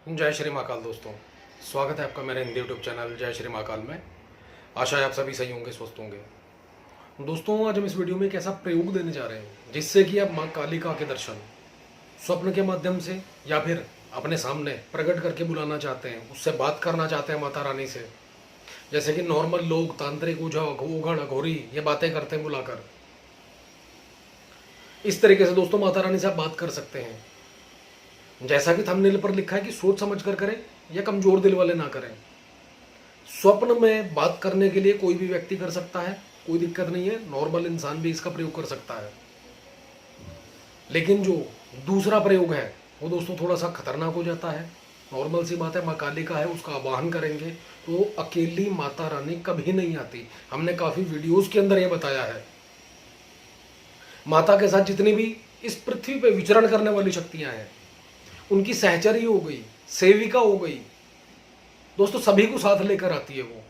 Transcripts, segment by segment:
जय श्री महाकाल दोस्तों, स्वागत है आपका मेरे हिंदी यूट्यूब चैनल जय श्री महाकाल में। आशा है आप सभी सही होंगे, स्वस्थ होंगे। दोस्तों, आज हम इस वीडियो में एक ऐसा प्रयोग देने जा रहे हैं जिससे कि आप माँ कालिका के दर्शन स्वप्न के माध्यम से या फिर अपने सामने प्रकट करके बुलाना चाहते हैं, उससे बात करना चाहते हैं माता रानी से। जैसे कि नॉर्मल लोग तांत्रिक ओझा ओघड़ अघोरी ये बातें करते हैं बुलाकर, इस तरीके से दोस्तों माता रानी से आप बात कर सकते हैं। जैसा कि थंबनेल पर लिखा है कि सोच समझ कर करें या कमजोर दिल वाले ना करें। स्वप्न में बात करने के लिए कोई भी व्यक्ति कर सकता है, कोई दिक्कत नहीं है, नॉर्मल इंसान भी इसका प्रयोग कर सकता है। लेकिन जो दूसरा प्रयोग है वो दोस्तों थोड़ा सा खतरनाक हो जाता है। नॉर्मल सी बात है, माँ कालिका है, उसका आवाहन करेंगे तो अकेली माता रानी कभी नहीं आती। हमने काफी वीडियोस के अंदर ये बताया है। माता के साथ जितनी भी इस पृथ्वी पे विचरण करने वाली शक्तियां हैं, उनकी सहचरी हो गई, सेविका हो गई, दोस्तों सभी को साथ लेकर आती है वो।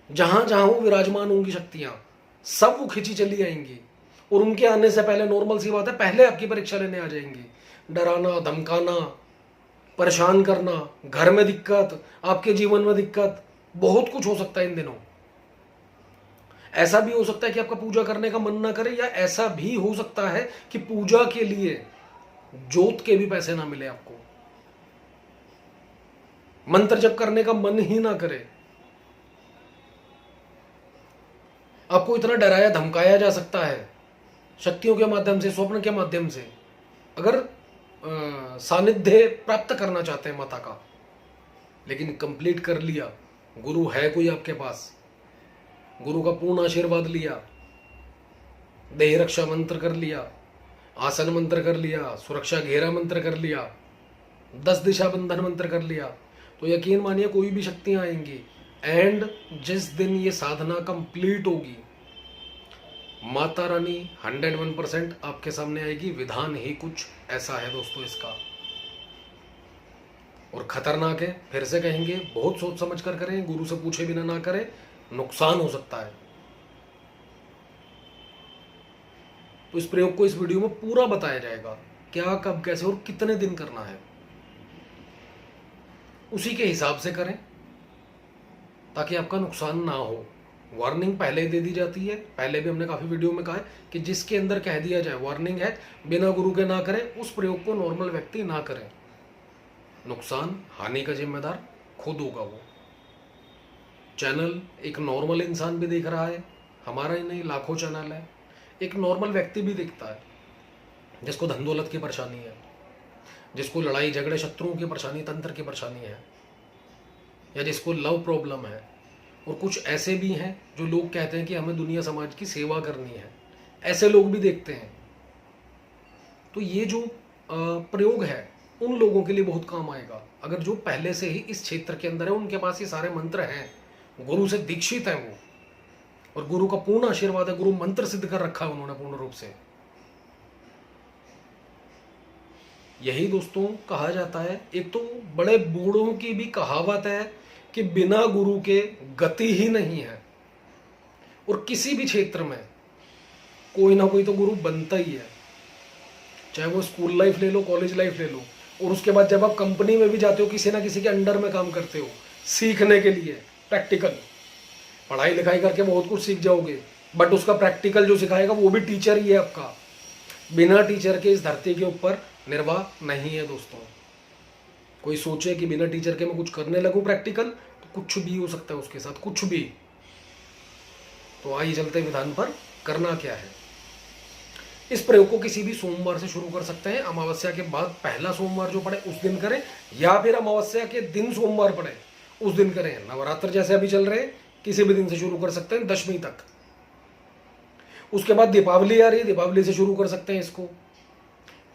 जहां जहां वो विराजमान होंगी शक्तियां, सब वो खिंची चली आएंगी और उनके आने से पहले नॉर्मल सी बात है, पहले आपकी परीक्षा लेने आ जाएंगी। डराना, धमकाना, परेशान करना, घर में दिक्कत, आपके जीवन में दिक्कत, बहुत कुछ हो सकता है इन दिनों। ऐसा भी हो सकता है कि आपका पूजा करने का मन ना करे, या ऐसा भी हो सकता है कि पूजा के लिए जोत के भी पैसे ना मिले आपको, मंत्र जप करने का मन ही ना करे। आपको इतना डराया धमकाया जा सकता है शक्तियों के माध्यम से, स्वप्न के माध्यम से, अगर सानिध्य प्राप्त करना चाहते हैं माता का। लेकिन कंप्लीट कर लिया, गुरु है कोई आपके पास, गुरु का पूर्ण आशीर्वाद लिया, देह रक्षा मंत्र कर लिया, आसन मंत्र कर लिया, सुरक्षा घेरा मंत्र कर लिया, 10 दिशा बंधन मंत्र कर लिया, तो यकीन मानिए कोई भी शक्तियां आएंगी। एंड जिस दिन ये साधना कंप्लीट होगी, माता रानी 101% आपके सामने आएगी। विधान ही कुछ ऐसा है दोस्तों इसका, और खतरनाक है। फिर से कहेंगे, बहुत सोच समझ कर करें, गुरु से पूछे बिना ना करें, नुकसान हो सकता है। तो इस प्रयोग को इस वीडियो में पूरा बताया जाएगा, क्या, कब, कैसे और कितने दिन करना है। उसी के हिसाब से करें ताकि आपका नुकसान ना हो। वार्निंग पहले ही दे दी जाती है, पहले भी हमने काफी वीडियो में कहा है कि जिसके अंदर कह दिया जाए वार्निंग है, बिना गुरु के ना करें, उस प्रयोग को नॉर्मल व्यक्ति ना करें। नुकसान हानि का जिम्मेदार खुद होगा वो। चैनल एक नॉर्मल इंसान भी देख रहा है, हमारा ही नहीं, लाखों चैनल है। एक नॉर्मल व्यक्ति भी देखता है जिसको धन दौलत की परेशानी है, जिसको लड़ाई झगड़े शत्रुओं की परेशानी, तंत्र की परेशानी है, या जिसको लव प्रॉब्लम है। और कुछ ऐसे भी हैं जो लोग कहते हैं कि हमें दुनिया समाज की सेवा करनी है, ऐसे लोग भी देखते हैं। तो ये जो प्रयोग है उन लोगों के लिए बहुत काम आएगा, अगर जो पहले से ही इस क्षेत्र के अंदर है, उनके पास ये सारे मंत्र हैं, गुरु से दीक्षित है वो, और गुरु का पूर्ण आशीर्वाद है, गुरु मंत्र सिद्ध कर रखा है उन्होंने पूर्ण रूप से। यही दोस्तों कहा जाता है, एक तो बड़े बूढ़ों की भी कहावत है कि बिना गुरु के गति ही नहीं है। और किसी भी क्षेत्र में कोई ना कोई तो गुरु बनता ही है, चाहे वो स्कूल लाइफ ले लो, कॉलेज लाइफ ले लो, और उसके बाद जब आप कंपनी में भी जाते हो, किसी ना किसी के अंडर में काम करते हो, सीखने के लिए प्रैक्टिकल, पढ़ाई लिखाई करके बहुत कुछ सीख जाओगे, बट उसका प्रैक्टिकल जो सिखाएगा वो भी टीचर ही है आपका। बिना टीचर के इस धरती के ऊपर निर्वाह नहीं है दोस्तों। कोई सोचे कि बिना टीचर के मैं कुछ करने लगूं प्रैक्टिकल, तो कुछ भी हो सकता है उसके साथ, कुछ भी। तो आइए चलते विधान पर, करना क्या है। इस प्रयोग को किसी भी सोमवार से शुरू कर सकते हैं। अमावस्या के बाद पहला सोमवार जो पड़े उस दिन करें, या फिर अमावस्या के दिन सोमवार पड़े उस दिन करें। नवरात्र जैसे अभी चल रहे हैं, किसी भी दिन से शुरू कर सकते हैं, दशमी तक। उसके बाद दीपावली आ रही है, दीपावली से शुरू कर सकते हैं इसको,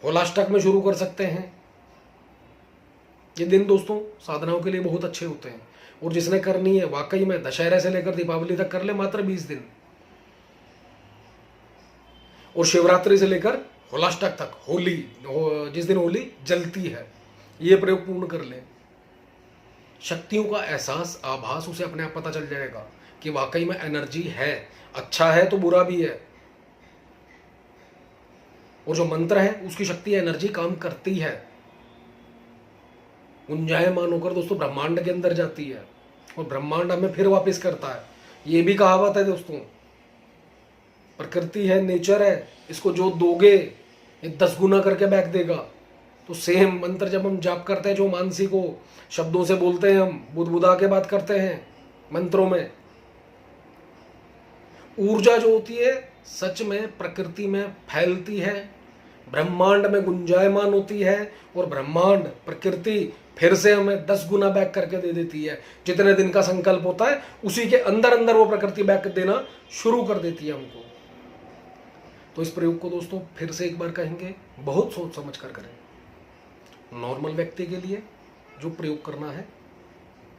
होलाष्टक में शुरू कर सकते हैं। ये दिन दोस्तों साधनाओं के लिए बहुत अच्छे होते हैं, और जिसने करनी है वाकई में दशहरे से लेकर दीपावली तक कर ले, मात्र 20 दिन, और शिवरात्रि से लेकर होलाष्टक तक, होली, जिस दिन होली जलती है, ये प्रयोग पूर्ण कर ले। शक्तियों का एहसास, आभास उसे अपने आप पता चल जाएगा कि वाकई में एनर्जी है, अच्छा है तो बुरा भी है। और जो मंत्र है उसकी शक्ति एनर्जी काम करती है। गुंजायमान होकर दोस्तों ब्रह्मांड के अंदर जाती है और ब्रह्मांड हमें फिर वापस करता है। ये भी कहावत है दोस्तों। प्रकृति है, नेचर है, इसको जो दोगे ये 10 गुना करके बैक देगा। तो सेम मंत्र जब हम जाप करते हैं, जो मानसिक हो, शब्दों से बोलते हैं, हम बुदबुदा के बात करते हैं मंत्रों में, ऊर्जा जो होती है सच में प्रकृति में फैलती है, ब्रह्मांड में गुंजायमान होती है और ब्रह्मांड प्रकृति फिर से हमें 10 गुना बैक करके दे देती है। जितने दिन का संकल्प होता है उसी के अंदर अंदर वो प्रकृति बैक देना शुरू कर देती है हमको। तो इस प्रयोग को दोस्तों फिर से एक बार कहेंगे, बहुत सोच समझ कर करें। नॉर्मल व्यक्ति के लिए जो प्रयोग करना है,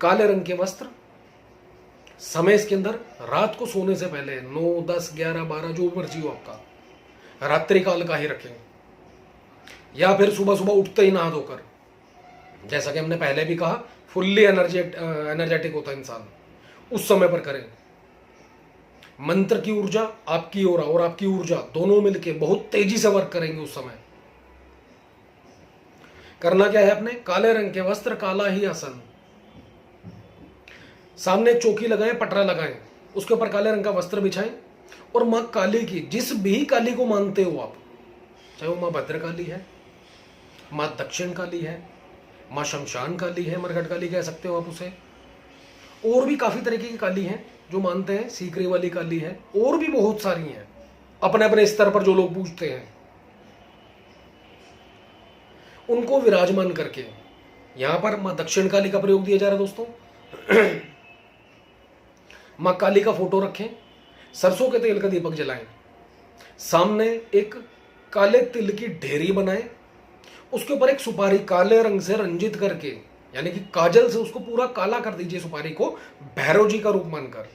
काले रंग के वस्त्र, समय इसके अंदर रात को सोने से पहले 9, 10, 11, 12 जो मर्जी हो आपका, रात्रि काल का ही रखें, या फिर सुबह सुबह उठते ही नहा धोकर, जैसा कि हमने पहले भी कहा फुल्ली एनर्जेटिक होता है इंसान, उस समय पर करें। मंत्र की ऊर्जा, आपकी ओर और आपकी ऊर्जा दोनों मिलके बहुत तेजी से वर्क करेंगे उस समय। करना क्या है आपने, काले रंग के वस्त्र, काला ही आसन, सामने चौकी लगाएं, पटरा लगाएं, उसके ऊपर काले रंग का वस्त्र बिछाएं और मां काली की, जिस भी काली को मानते हो आप, चाहे वो मां भद्रकाली है, मां दक्षिण काली है, मां शमशान काली है, मरघट काली कह सकते हो आप उसे, और भी काफी तरीके की काली हैं जो मानते हैं, सीकरी वाली काली है, और भी बहुत सारी हैं अपने अपने स्तर पर जो लोग पूछते हैं, उनको विराजमान करके यहां पर मां दक्षिण काली का प्रयोग दिया जा रहा है दोस्तों। मां काली का फोटो रखें, सरसों के तेल का दीपक जलाएं, सामने एक काले तिल की ढेरी बनाएं, उसके ऊपर एक सुपारी काले रंग से रंजित करके, यानी कि काजल से उसको पूरा काला कर दीजिए सुपारी को, भैरव जी का रूप मानकर।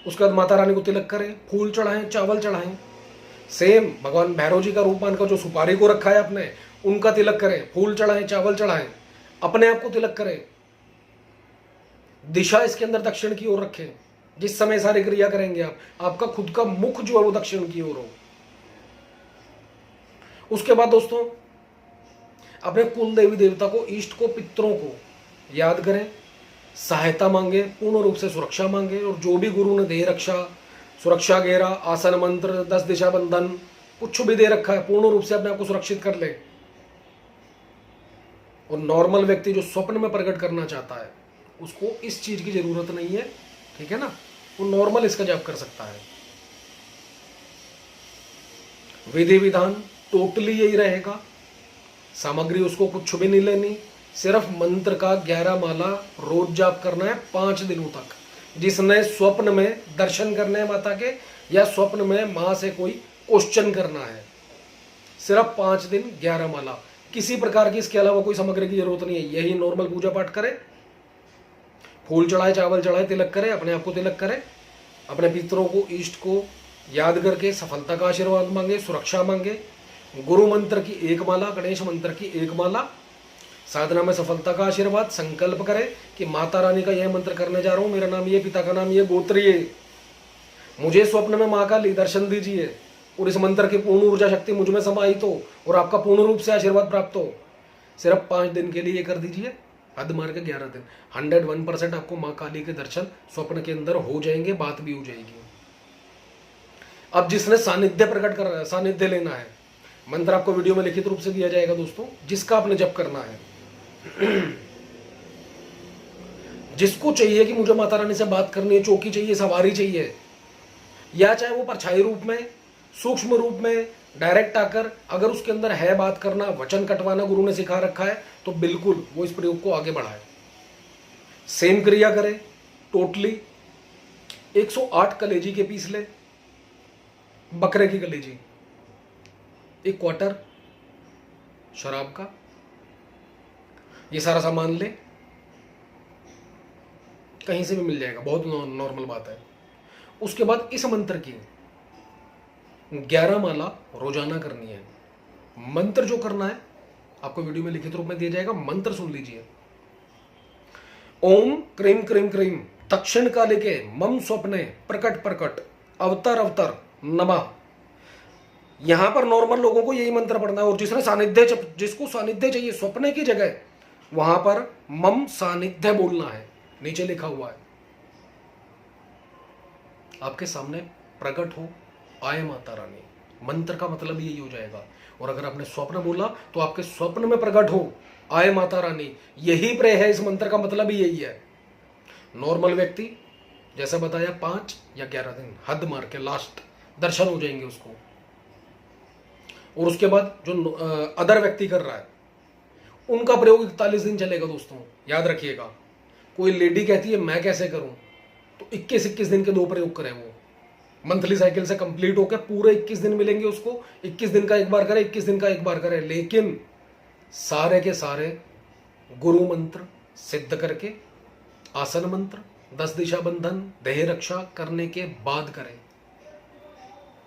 उसके बाद माता रानी को तिलक करें, फूल चढ़ाएं, चावल चढ़ाएं, सेम भगवान भैरव जी का रूप मानकर जो सुपारी को रखा है आपने, उनका तिलक करें, फूल चढ़ाएं, चावल चढ़ाएं, अपने आप को तिलक करें। दिशा इसके अंदर दक्षिण की ओर रखें, जिस समय सारी क्रिया करेंगे आप, आपका खुद का मुख जो है वो दक्षिण की ओर हो। उसके बाद दोस्तों अपने कुल देवी देवता को, इष्ट को, पितरों को याद करें, सहायता मांगे, पूर्ण रूप से सुरक्षा मांगे, और जो भी गुरु ने दे रक्षा, सुरक्षा घेरा, आसन मंत्र, 10 दिशा बंधन, कुछ भी दे रखा है, पूर्ण रूप से अपने आप को सुरक्षित कर ले। और नॉर्मल व्यक्ति जो स्वप्न में प्रकट करना चाहता है उसको इस चीज की जरूरत नहीं है, ठीक है ना, वो नॉर्मल इसका जाप कर सकता है। विधि विधान टोटली यही रहेगा, सामग्री उसको कुछ भी नहीं लेनी, सिर्फ मंत्र का 11 माला रोज जाप करना है 5 दिनों तक। जिसने स्वप्न में दर्शन करने हैं माता के, या स्वप्न में मां से कोई क्वेश्चन करना है, सिर्फ 5 दिन 11 माला, किसी प्रकार की इसके अलावा कोई सामग्री की जरूरत नहीं है। यही नॉर्मल पूजा पाठ करे, फूल चढ़ाए, चावल चढ़ाए, तिलक करे, अपने आप को तिलक करे, अपने पितरों को, इष्ट को याद करके सफलता का आशीर्वाद मांगे, सुरक्षा मांगे, गुरु मंत्र की 1 माला, गणेश मंत्र की 1 माला, साधना में सफलता का आशीर्वाद, संकल्प करे कि माता रानी का यह मंत्र करने जा रहा हूं, मेरा नाम ये, पिता का नाम ये, गोत्र ये, मुझे स्वप्न में मां का दर्शन दीजिए और इस मंत्र की पूर्ण ऊर्जा शक्ति मुझ में समाहित हो और आपका पूर्ण रूप से आशीर्वाद प्राप्त हो। सिर्फ 5 दिन के लिए कर दीजिए, हद मार के 11 दिन, 101% आपको मां काली के दर्शन स्वप्न के अंदर हो जाएंगे, बात भी हो जाएगी। अब जिसने सानिध्य प्रकट कर रहा है, सानिध्य लेना है, मंत्र आपको वीडियो में लिखित रूप से दिया जाएगा दोस्तों, जिसका आपने जप करना है। जिसको चाहिए कि मुझे माता रानी से बात करनी है, चौकी चाहिए, सवारी चाहिए, या चाहे वो परछाई रूप में, सूक्ष्म रूप में, डायरेक्ट आकर, अगर उसके अंदर है बात करना, वचन कटवाना गुरु ने सिखा रखा है, तो बिल्कुल वो इस प्रयोग को आगे बढ़ाए। सेम क्रिया करे टोटली। 108 कलेजी के पीस ले, बकरे की कलेजी, 1 क्वार्टर शराब का, ये सारा सामान ले, कहीं से भी मिल जाएगा, बहुत नॉर्मल बात है। उसके बाद इस मंत्र की 11 माला रोजाना करनी है। मंत्र जो करना है आपको वीडियो में लिखित रूप में दिया जाएगा, मंत्र सुन लीजिए। ओम क्रीम क्रीम क्रीम दक्षिण काले के मम स्वप्ने प्रकट प्रकट अवतर अवतर नमः। यहां पर नॉर्मल लोगों को यही मंत्र पढ़ना है, और जिसको सानिध्य चाहिए स्वप्न की जगह, वहां पर मम सानिध्य बोलना है, नीचे लिखा हुआ है। आपके सामने प्रकट हो आए माता रानी, मंत्र का मतलब यही हो जाएगा। और अगर आपने स्वप्न बोला तो आपके स्वप्न में प्रकट हो आए माता रानी, यही प्रे है, इस मंत्र का मतलब ही यही है। नॉर्मल व्यक्ति जैसा बताया 5 या 11 दिन हद मार के लास्ट दर्शन हो जाएंगे उसको। और उसके बाद जो अदर व्यक्ति कर रहा है उनका प्रयोग 41 दिन चलेगा दोस्तों, याद रखिएगा। कोई लेडी कहती है मैं कैसे करूं, तो 21-21 दिन के 2 प्रयोग करें, वो मंथली साइकिल से कंप्लीट होकर पूरे 21 दिन मिलेंगे उसको। 21 दिन का एक बार करे, 21 दिन का एक बार करे, लेकिन सारे के सारे गुरु मंत्र सिद्ध करके, आसन मंत्र, 10 दिशा बंधन, देह रक्षा करने के बाद करें,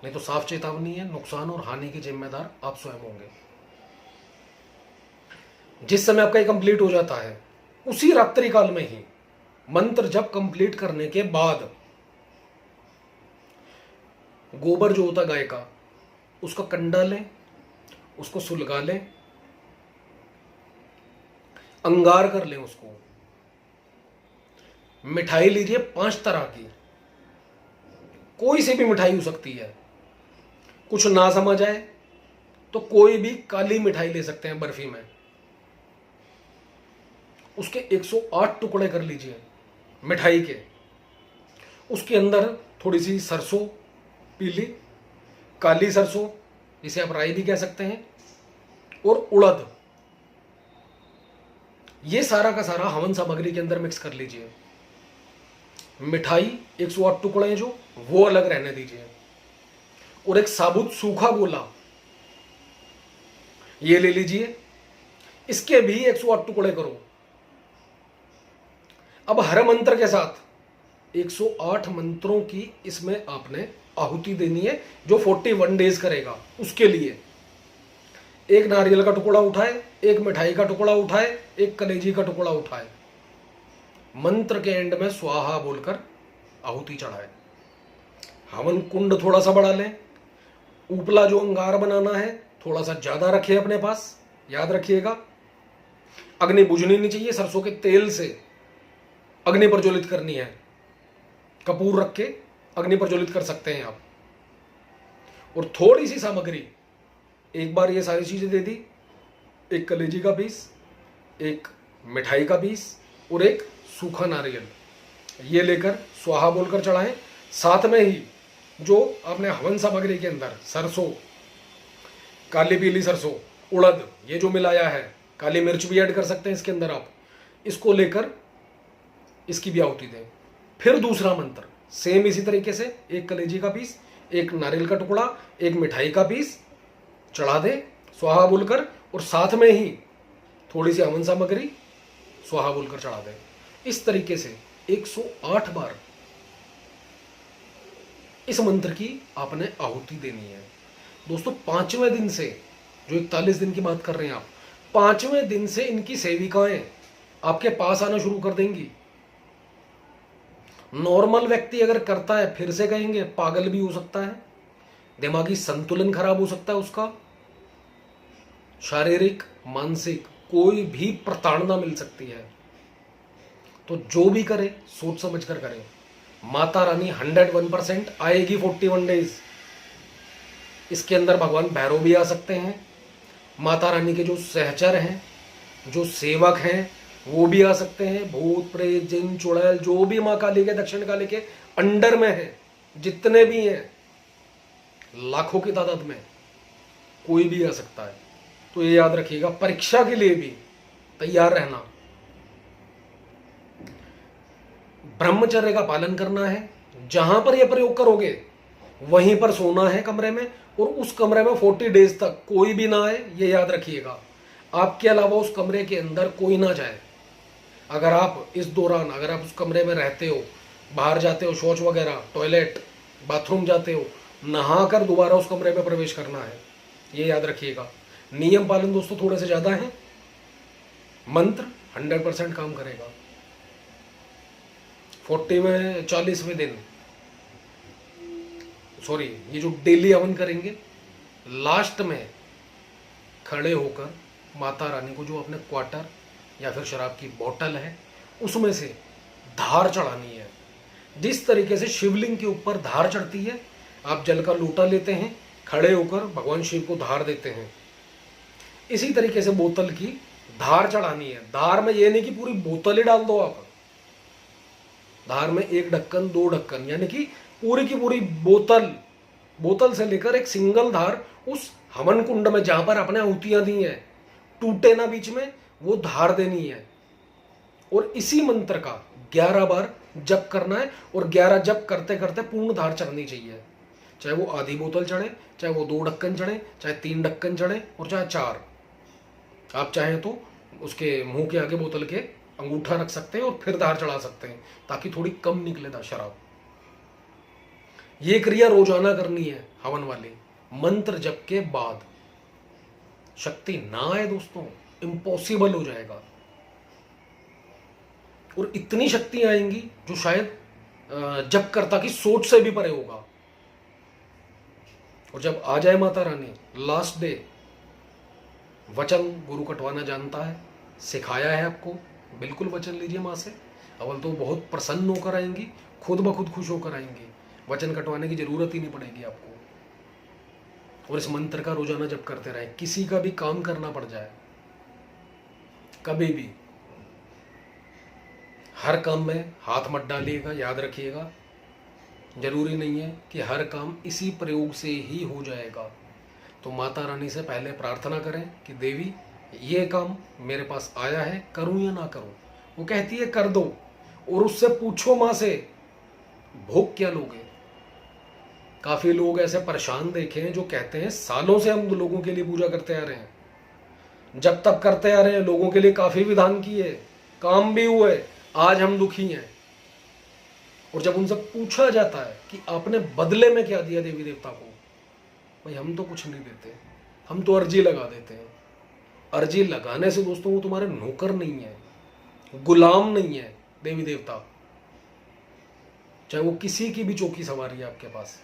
नहीं तो साफ चेतावनी है, नुकसान और हानि के जिम्मेदार आप स्वयं होंगे। जिस समय आपका ये कंप्लीट हो जाता है उसी रात्रि काल में ही मंत्र जब कंप्लीट करने के बाद गोबर जो होता गाय का, उसका कंडा लें, उसको सुलगा लें, अंगार कर लें उसको। मिठाई लीजिए 5 तरह की, कोई सी भी मिठाई हो सकती है। कुछ ना समझ आए तो कोई भी काली मिठाई ले सकते हैं बर्फी में। उसके 108 टुकड़े कर लीजिए मिठाई के। उसके अंदर थोड़ी सी सरसों, पीली काली सरसों, जिसे आप राई भी कह सकते हैं, और उड़द, ये सारा का सारा हवन सामग्री के अंदर मिक्स कर लीजिए। मिठाई 108 टुकड़े हैं जो, वो अलग रहने दीजिए। और एक साबुत सूखा गोला ये ले लीजिए, इसके भी 108 टुकड़े करो। अब हर मंत्र के साथ 108 मंत्रों की इसमें आपने आहुति देनी है, जो 41 डेज करेगा। उसके लिए एक नारियल का टुकड़ा उठाए, एक मिठाई का टुकड़ा उठाए, एक कलेजी का टुकड़ा उठाए, मंत्र के एंड में स्वाहा बोलकर आहुति चढ़ाए। हवन कुंड थोड़ा सा बढ़ा लें, उपला जो अंगार बनाना है थोड़ा सा ज्यादा रखें अपने पास, याद रखिएगा। अग्नि बुझनी नहीं चाहिए, सरसों के तेल से अग्नि प्रज्वलित करनी है। कपूर रख के अग्नि प्रज्वलित कर सकते हैं आप। और थोड़ी सी सामग्री, एक बार ये सारी चीजें दे दी, एक कलेजी का पीस, एक मिठाई का पीस और एक सूखा नारियल, ये लेकर स्वाहा बोलकर चढ़ाएं। साथ में ही जो आपने हवन सामग्री के अंदर सरसों, काली पीली सरसों, उड़द, ये जो मिलाया है, काली मिर्च भी ऐड कर सकते हैं इसके अंदर आप, इसको लेकर इसकी भी आहुति दें। फिर दूसरा मंत्र सेम इसी तरीके से, एक कलेजी का पीस, एक नारियल का टुकड़ा, एक मिठाई का पीस चढ़ा दें स्वाहा बोलकर, और साथ में ही थोड़ी सी हवन सामग्री स्वाहा बोलकर चढ़ा दें। इस तरीके से 108 बार इस मंत्र की आपने आहुति देनी है दोस्तों। 5वें दिन से, जो 41 दिन की बात कर रहे हैं आप, 5वें दिन से इनकी सेविकाएं आपके पास आना शुरू कर देंगी। नॉर्मल व्यक्ति अगर करता है, फिर से कहेंगे पागल भी हो सकता है, दिमागी संतुलन खराब हो सकता है उसका, शारीरिक मानसिक कोई भी प्रताड़ना मिल सकती है। तो जो भी करे सोच समझ कर करे। माता रानी 101% आएगी 41 डेज। इसके अंदर भगवान भैरव भी आ सकते हैं, माता रानी के जो सहचर हैं, जो सेवक हैं, वो भी आ सकते हैं। भूत प्रेत जिन चुड़ैल जो भी माँ काली के, दक्षिण काली के अंडर में हैं, जितने भी हैं लाखों की तादाद में, कोई भी आ सकता है। तो ये याद रखिएगा, परीक्षा के लिए भी तैयार रहना। ब्रह्मचर्य का पालन करना है। जहां पर यह प्रयोग करोगे वहीं पर सोना है कमरे में, और उस कमरे में 40 डेज तक कोई भी ना आए, ये याद रखिएगा। आपके अलावा उस कमरे के अंदर कोई ना जाए। अगर आप इस दौरान, अगर आप उस कमरे में रहते हो, बाहर जाते हो, शौच वगैरह, टॉयलेट, बाथरूम जाते हो, नहाकर दोबारा उस कमरे में प्रवेश करना है, ये याद रखिएगा। नियम पालन दोस्तों थोड़े से ज्यादा है। मंत्र 100% काम करेगा। 40वें दिन, सॉरी, ये जो डेली हवन करेंगे लास्ट में खड़े होकर माता रानी को जो अपने क्वार्टर या फिर शराब की बोतल है उसमें से धार चढ़ानी है। जिस तरीके से शिवलिंग के ऊपर धार चढ़ती है, आप जल का लोटा लेते हैं, खड़े होकर भगवान शिव को धार देते हैं, इसी तरीके से बोतल की धार चढ़ानी है। धार में ये नहीं कि पूरी बोतल ही डाल दो आप, धार में 1 ढक्कन 2 ढक्कन, यानी कि पूरी की पूरी बोतल से लेकर एक सिंगल धार उस हवन कुंड में जहां पर आपने आहुतियां दी हैं, टूटे ना बीच में, वो धार देनी है। और इसी मंत्र का 11 बार जप करना है और 11 जप करते करते पूर्ण धार चढ़नी चाहिए। चाहे वो आधी बोतल चढ़े, चाहे वो 2 ढक्कन चढ़े, चाहे 3 ढक्कन चढ़े और चाहे 4। आप चाहें तो उसके मुंह के आगे बोतल के अंगूठा रख सकते हैं और फिर धार चढ़ा सकते हैं ताकि थोड़ी कम निकले था शराब। ये क्रिया रोजाना करनी है हवन वाली, मंत्र जप के बाद। शक्ति ना आए दोस्तों, इम्पॉसिबल हो जाएगा। और इतनी शक्ति आएंगी जो शायद जपकर्ता की सोच से भी परे होगा। और जब आ जाए माता रानी लास्ट डे, वचन गुरु कटवाना जानता है, सिखाया है आपको, बिल्कुल वचन लीजिए माँ से। अव्वल तो बहुत प्रसन्न होकर आएंगी, खुद ब खुद खुश होकर आएंगी, वचन कटवाने की जरूरत ही नहीं पड़ेगी आपको। और इस मंत्र का रोजाना जप करते रहें। किसी का भी काम करना पड़ जाए, कभी भी हर काम में हाथ मत डालिएगा। याद रखिएगा, जरूरी नहीं है कि हर काम इसी प्रयोग से ही हो जाएगा। तो माता रानी से पहले प्रार्थना करें कि देवी ये काम मेरे पास आया है, करूं या ना करूं। वो कहती है कर दो, और उससे पूछो माँ से भोग क्या लोगे। काफी लोग ऐसे परेशान देखे हैं जो कहते हैं सालों से हम लोगों के लिए पूजा करते आ रहे हैं, जब तक करते आ रहे हैं, लोगों के लिए काफी विधान किए, काम भी हुए, आज हम दुखी हैं। और जब उनसे पूछा जाता है कि आपने बदले में क्या दिया देवी देवता को, भाई हम तो कुछ नहीं देते, हम तो अर्जी लगा देते हैं। अर्जी लगाने से दोस्तों वो तुम्हारे नौकर नहीं है, गुलाम नहीं है देवी देवता। चाहे वो किसी की भी चौकी सवारी है आपके पास,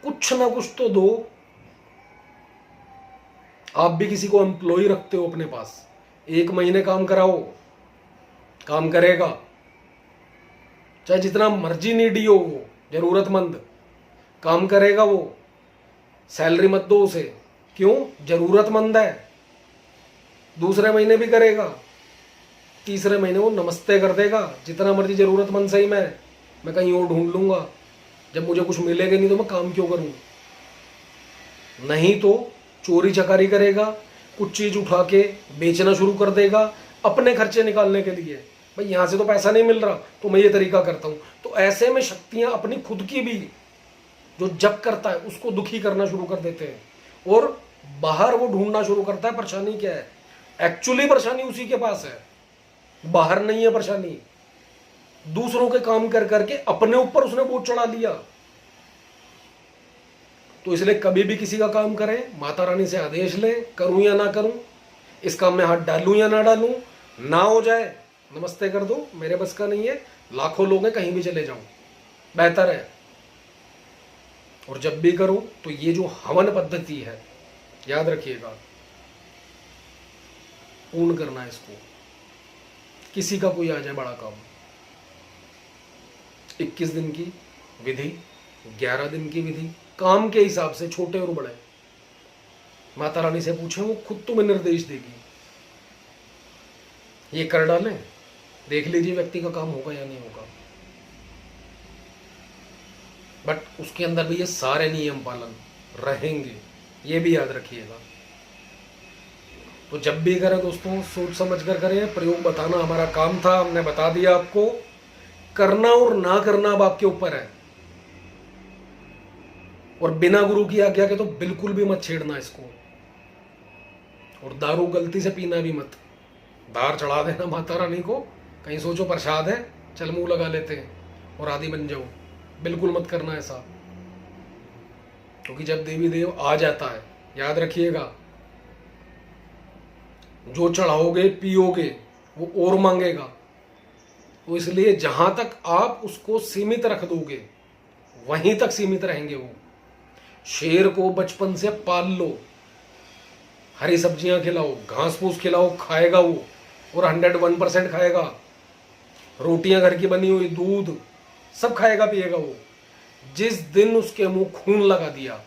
कुछ ना कुछ तो दो। आप भी किसी को एम्प्लॉय रखते हो अपने पास, 1 महीने काम कराओ, काम करेगा। चाहे जितना मर्जी नीडी हो वो, जरूरतमंद, काम करेगा वो। सैलरी मत दो उसे, क्यों? जरूरतमंद है। दूसरे महीने भी करेगा, तीसरे महीने वो नमस्ते कर देगा, जितना मर्जी जरूरतमंद सही मैं कहीं और ढूंढ लूंगा, जब मुझे कुछ मिलेगा नहीं तो मैं काम क्यों करूं। नहीं तो चोरी चकारी करेगा, कुछ चीज उठा के बेचना शुरू कर देगा अपने खर्चे निकालने के लिए। भाई यहां से तो पैसा नहीं मिल रहा तो मैं ये तरीका करता हूं। तो ऐसे में शक्तियां अपनी खुद की भी, जो जप करता है उसको दुखी करना शुरू कर देते हैं और बाहर वो ढूंढना शुरू करता है परेशानी क्या है। एक्चुअली परेशानी उसी के पास है, बाहर नहीं है परेशानी। दूसरों के काम कर करके अपने ऊपर उसने बोझ चढ़ा लिया। तो इसलिए कभी भी किसी का काम करें, माता रानी से आदेश लें, करूं या ना करूं, इस काम में हाथ डालूं या ना डालूं, ना हो जाए नमस्ते कर दो, मेरे बस का नहीं है, लाखों लोग हैं, कहीं भी चले जाऊं, बेहतर है। और जब भी करो तो ये जो हवन पद्धति है याद रखिएगा, पूर्ण करना है इसको। किसी का कोई आ जाए बड़ा काम, 21 दिन की विधि, 11 दिन की विधि, काम के हिसाब से छोटे और बड़े। माता रानी से पूछे, वो खुद तुम्हें निर्देश देगी। ये कर डालें, देख लीजिए व्यक्ति का काम होगा या नहीं होगा। बट उसके अंदर भी ये सारे नियम पालन रहेंगे, ये भी याद रखिएगा। तो जब भी करें दोस्तों सोच समझ कर करें। प्रयोग बताना हमारा काम था, हमने बता दिया आपको। करना और ना करना अब आपके ऊपर है। और बिना गुरु की आज्ञा के तो बिल्कुल भी मत छेड़ना इसको। और दारू गलती से पीना भी मत। धार चढ़ा देना माता रानी को, कहीं सोचो प्रसाद है चल मुंह लगा लेते हैं और आदि बन जाओ, बिल्कुल मत करना ऐसा। क्योंकि जब देवी देव आ जाता है याद रखिएगा, जो चढ़ाओगे पियोगे वो और मांगेगा। तो इसलिए जहां तक आप उसको सीमित रख दोगे वहीं तक सीमित रहेंगे वो। शेर को बचपन से पाल लो, हरी सब्जियां खिलाओ, घास फूस खिलाओ, खाएगा वो, और 101% खाएगा। रोटियां घर की बनी हुई, दूध सब खाएगा पिएगा वो। जिस दिन उसके मुंह खून लगा दिया,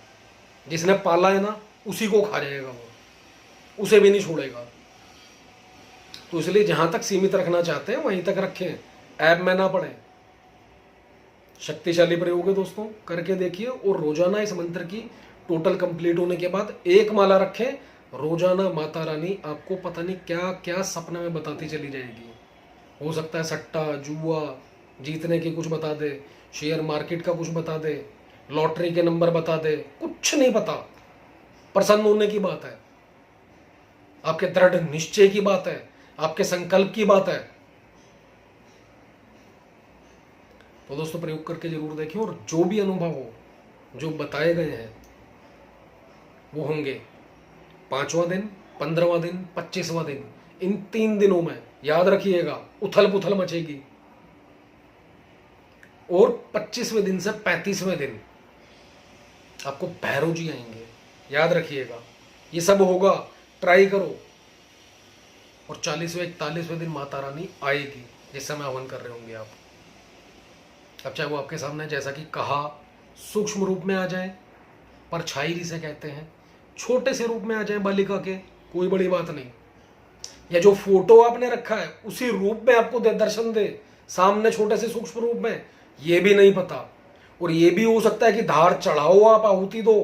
जिसने पाला है ना, उसी को खा जाएगा वो, उसे भी नहीं छोड़ेगा। तो इसलिए जहां तक सीमित रखना चाहते हैं वहीं तक रखें, ऐप में ना पड़े। शक्तिशाली प्रयोग है दोस्तों, करके देखिए। और रोजाना इस मंत्र की टोटल कंप्लीट होने के बाद एक माला रखें। रोजाना माता रानी आपको पता नहीं क्या क्या सपने में बताती चली जाएगी। हो सकता है सट्टा, जुआ जीतने की कुछ बता दे, शेयर मार्केट का कुछ बता दे, लॉटरी के नंबर बता दे, कुछ नहीं पता। प्रसन्न होने की बात है, आपके दृढ़ निश्चय की बात है, आपके संकल्प की बात है। तो दोस्तों प्रयोग करके जरूर देखें, और जो भी अनुभव हो, जो बताए गए हैं वो होंगे 5वां दिन, 15वां दिन, 25वां दिन। इन 3 दिनों में याद रखिएगा उथल पुथल मचेगी। और 25वें दिन से 35वें दिन आपको भैरव जी आएंगे, याद रखिएगा। ये सब होगा, ट्राई करो। और 40वें 41वें दिन माता रानी आएगी, जिस समय हवन कर रहे होंगे आप। अब चाहे वो आपके सामने, जैसा कि कहा, सूक्ष्म रूप में आ जाए, परछाई जिसे कहते हैं, छोटे से रूप में आ जाए बालिका के, कोई बड़ी बात नहीं। या जो फोटो आपने रखा है उसी रूप में आपको दर्शन दे सामने, छोटे से सूक्ष्म रूप में, ये भी नहीं पता। और ये भी हो सकता है कि धार चढ़ाओ आप, आहुति दो,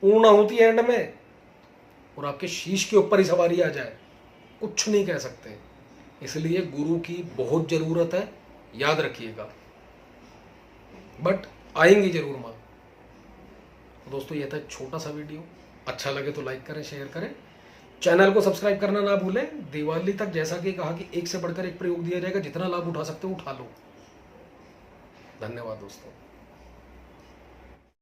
पूर्ण आहुति एंड में, और आपके शीश के ऊपर ही सवारी आ जाए, कुछ नहीं कह सकते। इसलिए गुरु की बहुत जरूरत है, याद रखिएगा। बट आएंगी जरूर मां। दोस्तों ये था एक छोटा सा वीडियो, अच्छा लगे तो लाइक करें, शेयर करें, चैनल को सब्सक्राइब करना ना भूलें। दिवाली तक जैसा कि कहा कि एक से बढ़कर एक प्रयोग दिया जाएगा, जितना लाभ उठा सकते हो उठा लो। धन्यवाद दोस्तों।